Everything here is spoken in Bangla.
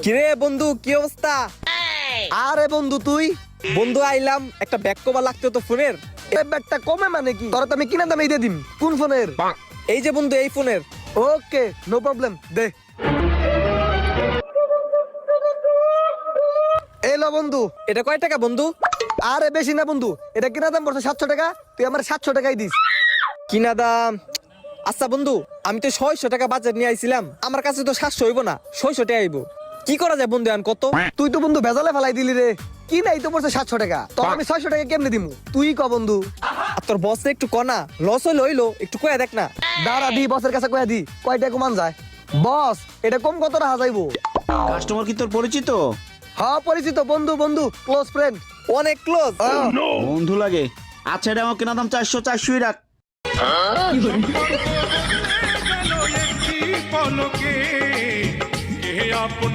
কিরে বন্ধু, কি অবস্থা? আরে বন্ধু তুই বন্ধু আইলাম, একটা ব্যাগ কভার লাগতো তো ফোনের। এই ব্যাগটা কমে মানে কি? তোরা তো আমি কিনা দামে দিয়ে দিম। কোন ফোনের? এই যে বন্ধু, এই ফোনের। ওকে, নো প্রবলেম, দে। এলো বন্ধু। এটা কয় টাকা বন্ধু? আরে বেশি না বন্ধু, এটা কিনা দাম পড়ছে 700 টাকা। তুই আমার 700 টাকাই দিস। কিনা দাম? আচ্ছা বন্ধু, আমি তো 600 টাকা বাজার নিয়ে আইছিলাম, আমার কাছে তো 700 হইব না, 600 টাকা আইব। কি করা যায় বন্ধু, এখন কত? তুই তো বন্ধু ভেজালে ফেলাই দিলি রে। কি নাই তো পড়ছে 700 টাকা, তো আমি 600 টাকা কেমনে দিমু? তুই ক বন্ধু। আর তোর বস একটু কনা, লস হইলো হইলো, একটু কয়া দেখ না। দাঁড়া দি, বসের কাছে কয়া দি কয়টা কমান যায়। বস, এটা কম কত রাখা যাইবো? কাস্টমার কি তোর পরিচিত? হ্যাঁ পরিচিত, বন্ধু বন্ধু, ক্লোজ ফ্রেন্ড। অনেক ক্লোজ। বন্ধু লাগে? আচ্ছা, এটা আমার কেনা দাম 400 রাখ। পলকে কে আপন